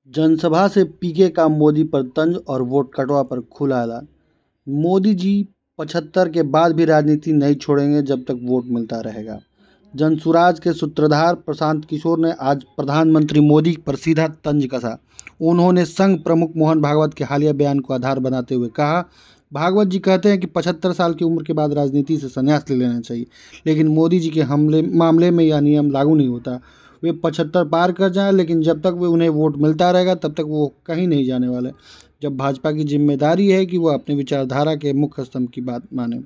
जनसभा से पीके का मोदी पर तंज और वोट कटवा पर खुला ऐलान। मोदी जी 75 के बाद भी राजनीति नहीं छोड़ेंगे जब तक वोट मिलता रहेगा। जनसुराज के सूत्रधार प्रशांत किशोर ने आज प्रधानमंत्री मोदी पर सीधा तंज कसा। उन्होंने संघ प्रमुख मोहन भागवत के हालिया बयान को आधार बनाते हुए कहा, भागवत जी कहते हैं कि 75 साल की उम्र के बाद राजनीति से संन्यास ले लेना चाहिए, लेकिन मोदी जी के मामले में यह नियम लागू नहीं होता। वे 75 पार कर जाएं, लेकिन जब तक वे उन्हें वोट मिलता रहेगा तब तक वो कहीं नहीं जाने वाले। जब भाजपा की जिम्मेदारी है कि वह अपने विचारधारा के मुख्य स्तंभ की बात माने।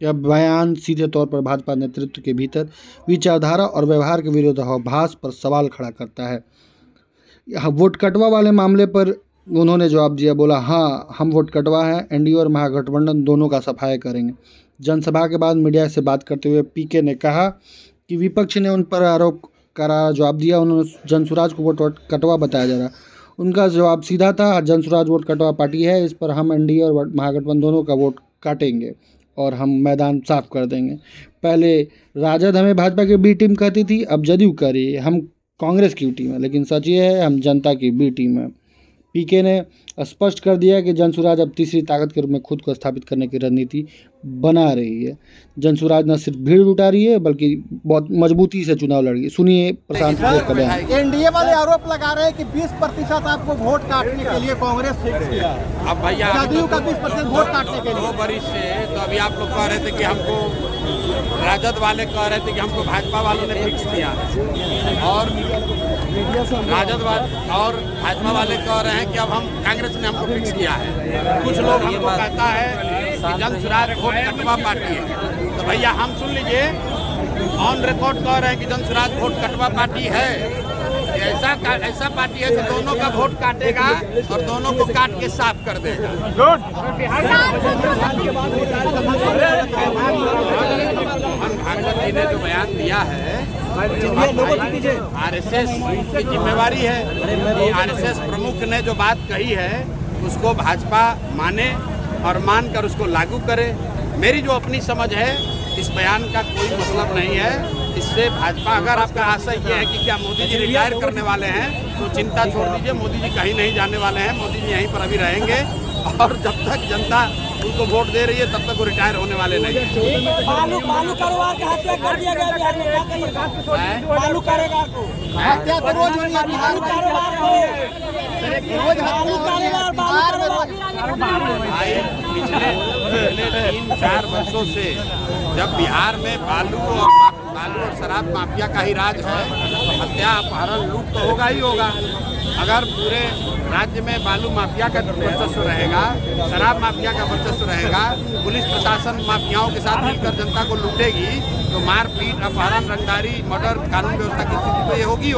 यह बयान सीधे तौर पर भाजपा नेतृत्व के भीतर विचारधारा और व्यवहार के विरोधाभास पर सवाल खड़ा करता है। वोट कटवा वाले मामले पर उन्होंने जवाब दिया, बोला हाँ, हम वोट कटवा हैं, एनडीए और महागठबंधन दोनों का सफाया करेंगे। जनसभा के बाद मीडिया से बात करते हुए पीके ने कहा कि विपक्ष ने उन पर आरोप करारा जवाब दिया। उन्होंने जनसुराज को वोट कटवा बताया जा रहा। उनका जवाब सीधा था, जनसुराज वोट कटवा पार्टी है, इस पर हम एनडीए और महागठबंधन दोनों का वोट काटेंगे और हम मैदान साफ कर देंगे। पहले राजद हमें भाजपा की बी टीम कहती थी, अब जदयू कह रही है हम कांग्रेस की टीम है, लेकिन सच ये है हम जनता की बी टीम है। पीके ने स्पष्ट कर दिया कि जनसुराज अब तीसरी ताकत के रूप में खुद को स्थापित करने की रणनीति बना रही है। जनसुराज न सिर्फ भीड़ जुटा रही है बल्कि बहुत मजबूती से चुनाव लड़ रही है। सुनिए प्रशांत किशोर का बयान। एनडीए वाले आरोप लगा रहे हैं कि 20% आपको वोट काटने के लिए कांग्रेस फिक्स किया है। अब भैया जदयू का 20% वोट काटने के लिए 2 बरिस से तो अभी आप लोग कह रहे थे कि हमको राजद वाले कह रहे थे कि हमको भाजपा वालों ने फिक्स किया है, और राजद और भाजपा वाले कह रहे हैं कि अब हम कांग्रेस ने हमको फिक्स किया है। कुछ लोग हमको कहता है कि जनसुराज वोट कटवा पार्टी है। तो भैया हम सुन लीजिए, ऑन रिकॉर्ड कह रहे हैं कि जनसुराज वोट कटवा पार्टी है। ऐसा पार्टी है कि दोनों का वोट काटेगा और दोनों को काट के साफ कर देगा। भागवत जी ने जो बयान दिया है आरएसएस की जिम्मेवारी है कि आरएसएस प्रमुख ने जो बात कही है उसको भाजपा माने और मानकर उसको लागू करे। मेरी जो अपनी समझ है, इस बयान का कोई मतलब नहीं है। इससे भाजपा, अगर आपका आशय ये है कि क्या मोदी जी रिटायर करने वाले हैं तो चिंता छोड़ दीजिए, मोदी जी कहीं नहीं जाने वाले हैं। मोदी जी यहीं पर अभी रहेंगे और जब तक जनता उनको वोट दे रही है तब तक वो रिटायर होने वाले नहीं हैं। बालू कारोबार का हत्या कर दिया गया बिहार में, क्या कहिए? बालू कारोबार को हत्या तो रोज हो रही है बिहार में। पिछले 3-4 वर्षों से जब बिहार में बालू और शराब माफिया का ही राज है, हत्या अपहरण लूट तो होगा ही होगा। अगर पूरे राज्य में बालू माफिया का वर्चस्व रहेगा, शराब माफिया का वर्चस्व रहेगा, पुलिस प्रशासन माफियाओं के साथ मिलकर जनता को लूटेगी, तो मारपीट, अपहरण, रंगदारी, मर्डर, कानून व्यवस्था की स्थिति तो ये होगी।